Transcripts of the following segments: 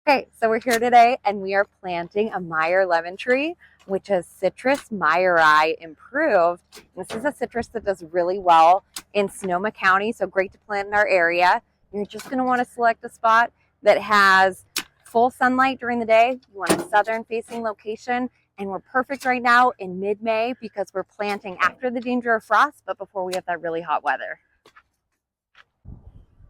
Okay, so we're here today and we are planting a Meyer lemon tree, which is Citrus Meyeri Improved. And this is a citrus that does really well in Sonoma County, so great to plant in our area. You're just going to want to select a spot that has full sunlight during the day. You want a southern facing location, and we're perfect right now in mid-May because we're planting after the danger of frost, but before we have that really hot weather.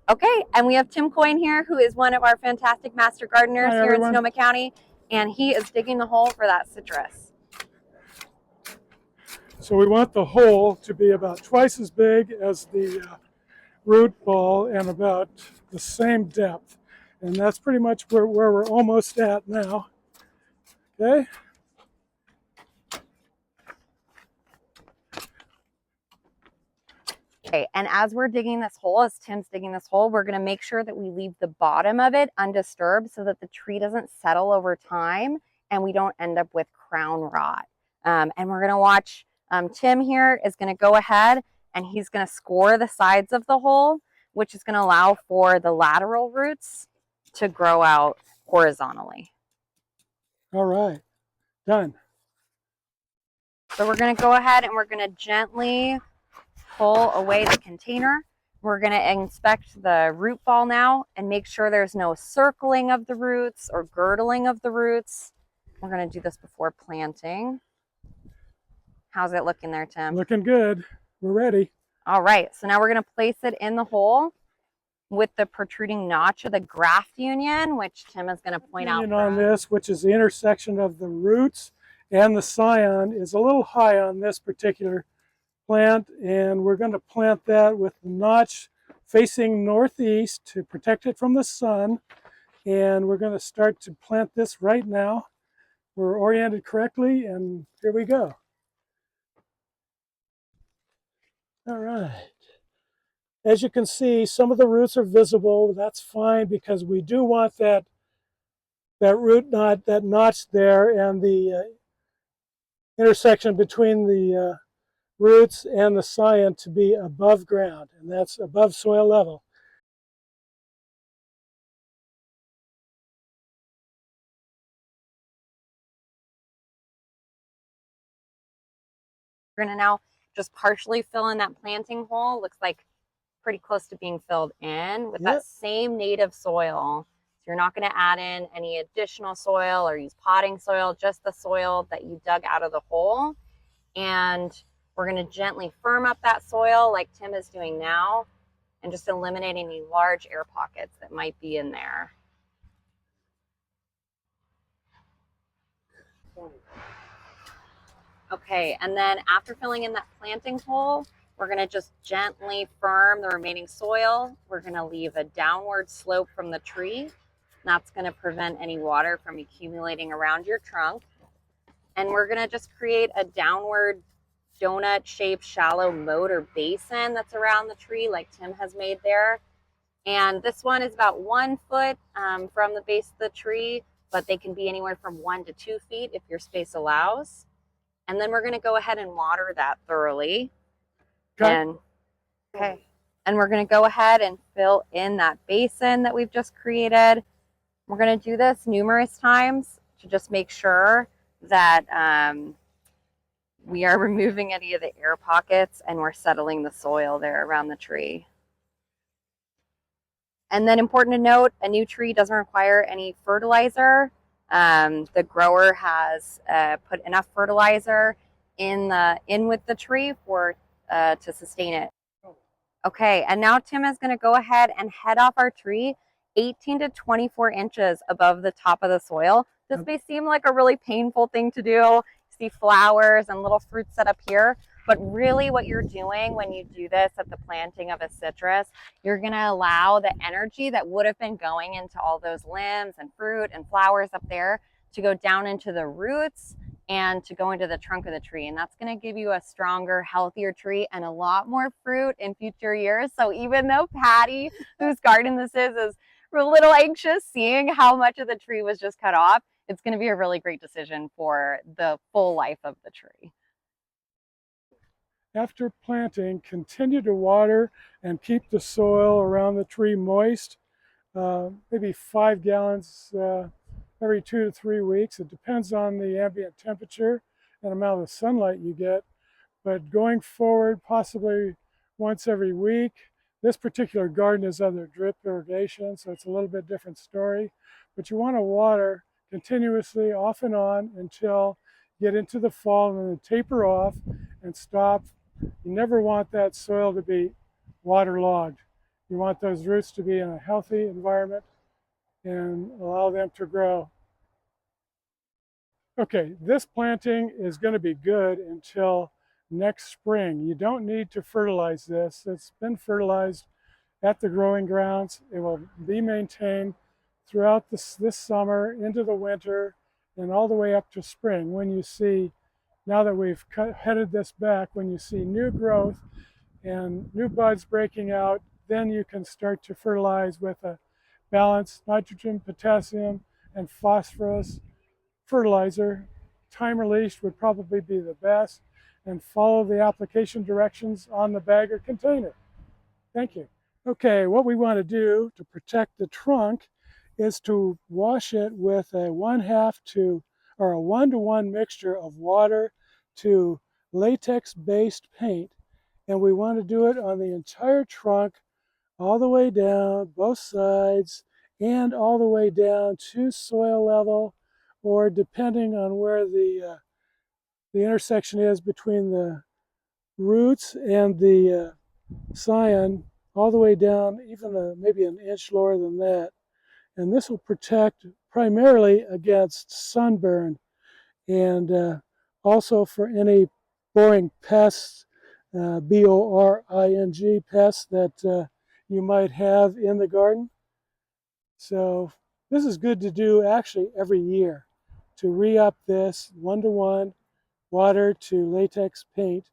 Okay, and we have Tim Coyne here, who is one of our fantastic master gardeners here in Sonoma County, and he is digging the hole for that citrus. So we want the hole to be about twice as big as the root ball and about the same depth. And that's pretty much where we're almost at now. Okay. Okay, and as we're digging this hole, as Tim's digging this hole, we're going to make sure that we leave the bottom of it undisturbed so that the tree doesn't settle over time and we don't end up with crown rot. And we're going to watch Tim here is going to go ahead and he's going to score the sides of the hole, which is going to allow for the lateral roots to grow out horizontally. All right, done. So we're going to go ahead and we're going to gently pull away the container. We're going to inspect the root ball now and make sure there's no circling of the roots or girdling of the roots. We're going to do this before planting. How's it looking there, Tim? Looking good. We're ready. All right, so now we're going to place it in the hole with the protruding notch of the graft union, which Tim is going to point out. On this, which is the intersection of the roots and the scion, is a little high on this particular plant, and we're going to plant that with the notch facing northeast to protect it from the sun. And we're going to start to plant this right now. We're oriented correctly, and here we go. All right. As you can see, some of the roots are visible. That's fine because we do want that root knot, that notch there, and the intersection between the roots and the scion to be above ground, and that's above soil level. We're going to now just partially fill in that planting hole. Looks like pretty close to being filled in with that same native soil. So you're not going to add in any additional soil or use potting soil, just the soil that you dug out of the hole. And we're going to gently firm up that soil like Tim is doing now and just eliminate any large air pockets that might be in there. Okay, and then after filling in that planting hole, we're going to just gently firm the remaining soil. We're going to leave a downward slope from the tree. That's going to prevent any water from accumulating around your trunk. And we're going to just create a downward donut-shaped shallow moat or basin that's around the tree like Tim has made there. And this one is about 1 foot from the base of the tree, but they can be anywhere from 1 to 2 feet if your space allows. And then we're going to go ahead and water that thoroughly. And we're going to go ahead and fill in that basin that we've just created. We're going to do this numerous times to just make sure that we are removing any of the air pockets and we're settling the soil there around the tree. And then important to note, a new tree doesn't require any fertilizer. The grower has put enough fertilizer in with the tree to sustain it. Okay, and now Tim is going to go ahead and head off our tree 18 to 24 inches above the top of the soil. This may seem like a really painful thing to do. You see flowers and little fruits set up here, but really what you're doing when you do this at the planting of a citrus, you're going to allow the energy that would have been going into all those limbs and fruit and flowers up there to go down into the roots and to go into the trunk of the tree. And that's going to give you a stronger, healthier tree and a lot more fruit in future years. So even though Patty, whose garden this is a little anxious seeing how much of the tree was just cut off, it's going to be a really great decision for the full life of the tree. After planting, continue to water and keep the soil around the tree moist. maybe 5 gallons every 2 to 3 weeks. It depends on the ambient temperature and amount of sunlight you get. But going forward, possibly once every week. This particular garden is under drip irrigation, so it's a little bit different story. But you want to water continuously off and on until you get into the fall and then taper off and stop. You never want that soil to be waterlogged. You want those roots to be in a healthy environment and allow them to grow. Okay, this planting is going to be good until next spring. You don't need to fertilize this. It's been fertilized at the growing grounds. It will be maintained throughout this summer, into the winter, and all the way up to spring. When you see, now that we've headed this back, when you see new growth and new buds breaking out, then you can start to fertilize with a balanced nitrogen, potassium, and phosphorus fertilizer. Time released would probably be the best, and follow the application directions on the bag or container. Thank you. Okay, what we want to do to protect the trunk is to wash it with a 1-to-1 mixture of water to latex-based paint, and we want to do it on the entire trunk, all the way down, both sides, and all the way down to soil level, or depending on where the intersection is between the roots and the scion, all the way down, even maybe an inch lower than that. And this will protect primarily against sunburn, and also for any boring pests, B-O-R-I-N-G pests that you might have in the garden. So this is good to do actually every year, to re-up this 1-to-1 water to latex paint,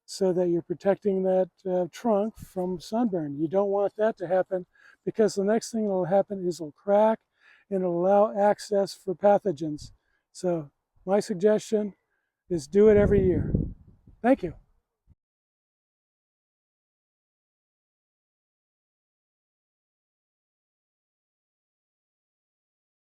so that you're protecting that trunk from sunburn. You don't want that to happen, because the next thing that will happen is it'll crack and it'll allow access for pathogens. So my suggestion is do it every year. Thank you.